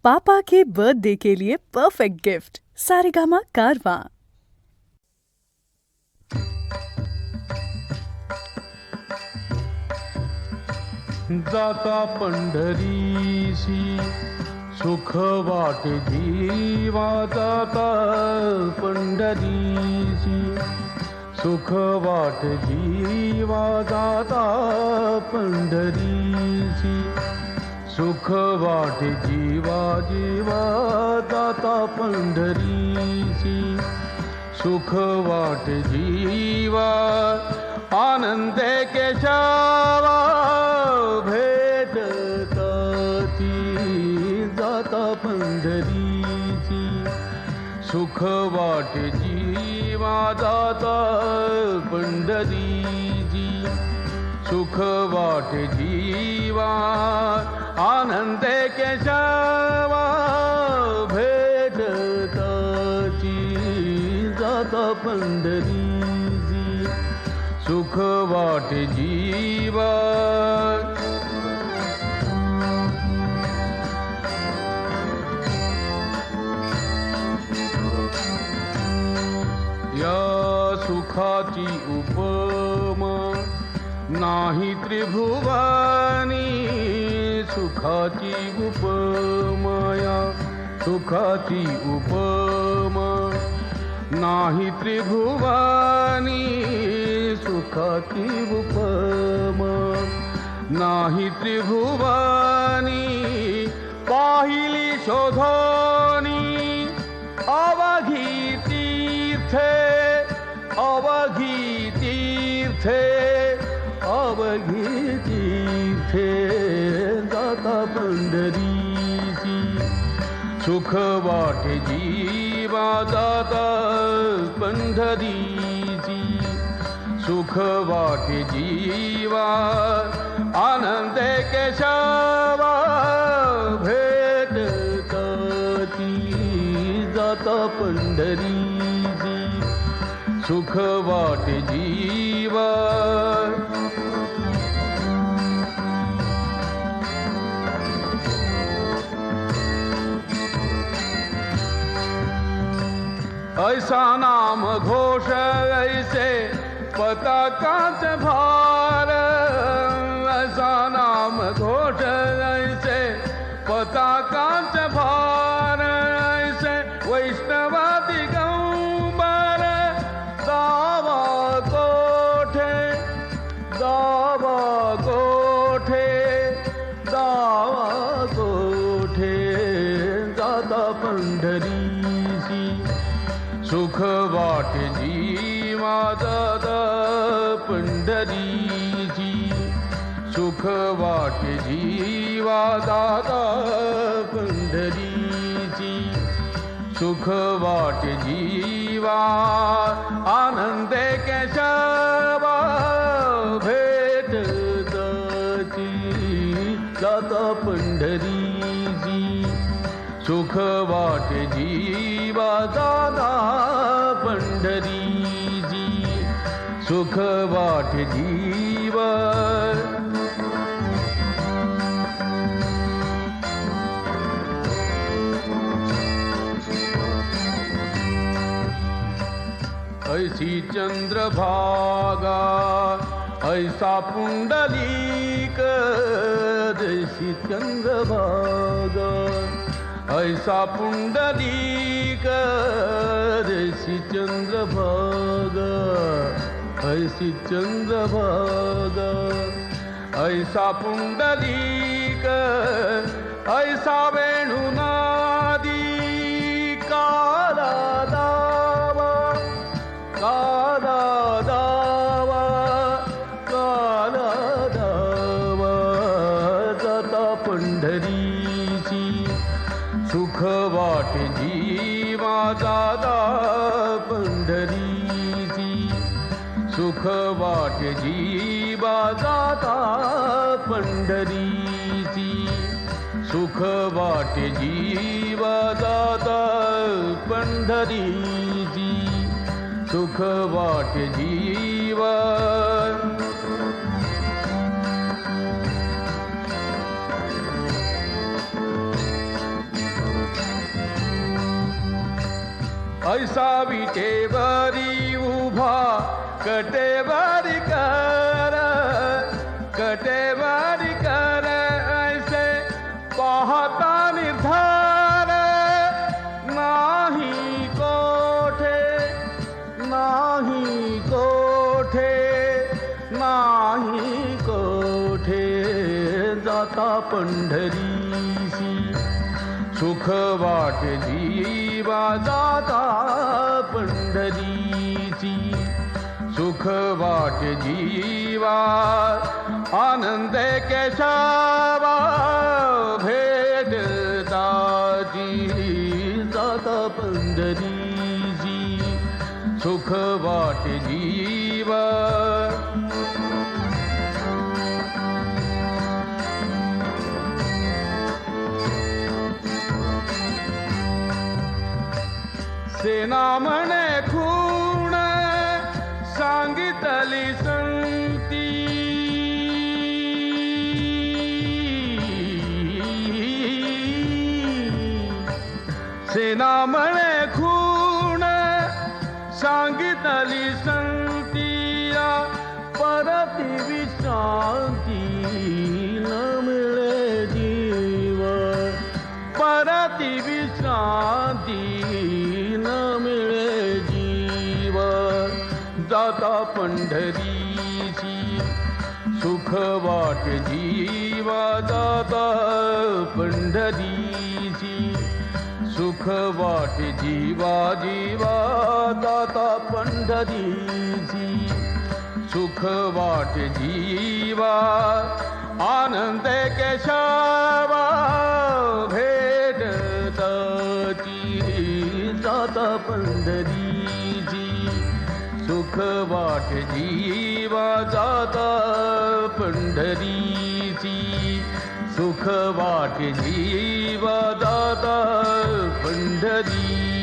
पापा के birthday के लिए perfect gift Saregama कारवां। जाता पंढरीशी सुख वाटे जीवा, जाता पंढरीशी सुख वाटे जीवा, जाता पंढरीशी सुख वाटे जीवा, जीवा जाता पंढरीशी सुख वाटे जीवा, आनंदे केशवा भेटताची जाता पंढरीची सुख वाटे जीवा, जाता पंढरीची सुख वाटे जीवा, आनंदे केशवा भेटताची जाता पंढरीची सुख वाटे जीवा। या सुखाची उपमा नाही त्रिभुवनी, सुखाची उपमाया सुखाची उपमा नाही त्रिभुवनी, सुखाची उपमा नाही त्रिभुवनी, पाहिली शोधोनी अवघी तीर्थे, अवघी तीर्थे, अवघी तीर्थे जाता पंढरीची सुख वाटे जीवा, जाता पंढरीची सुख वाटे जीवा, आनंदे केशवा भेटताची जाता पंढरीची सुख वाटे जीवा। ऐसा नाम घोष ऐसे पताकाच भार, ऐसा नाम घोष ऐसे पताकाच भार, ऐसे वैष्णवा दिगंबर दावा कोठे, दावा कोठे, दावा कोठे जाता पंढरीशी सुख वाटे जीवा, जाता पंढरीची सुख वाटे जीवा, जाता पंढरीची सुख वाटे जीवा, आनंदे केशवा भेटताची जाता पंढरीची सुख वाटे जीवा, जाता पंढरीची सुख वाटे जीवा। ऐसी चंद्रभागा ऐसा पुंडलीक, जैसी चंद्रभागा ऐसा पुंडलीक, जैसी चंद्रभागा ऐसी चंद्रभागा ऐसा पुंडलीक, ऐसा वेणुनादी काला दावा, काला दावा, काला दावा जाता पंढरीची सुख वाटे जीवा, जाता पंढरीची सुख वाटे जीवा, जाता पंढरीची सुख वाटे जीवा, जाता पंढरीची सुख वाटे जीवा। ऐसा विटेवरी उभा कटेवारी कर ऐसे पाहता निर्धार नाही कोठे नाही कोठे नाही कोठे जाता पंढरीसी सुख वाटे जीवा जाता पंढरीची सुख वाटे जीवा आनंद केशवा भेटताची जाता पंढरीची सुख वाटे जीवा सेना म्हणे खूण सांगितली संती सेना म्हणे खूण सांगितली संतीया परती विश्रांती न मिळे जीव परती विश्रांती न मिळे जीव जाता पंढरीची सुख वाटे जीवा जाता पंढरीची सुख वाटे जीवा जीवा जाता पंढरीची सुख वाटे जीवा आनंद केशवा भेटताची जाता पंढरीची सुख वाटे जीवा जाता पंढरीची सुख वाटे जीवा जाता पंढरी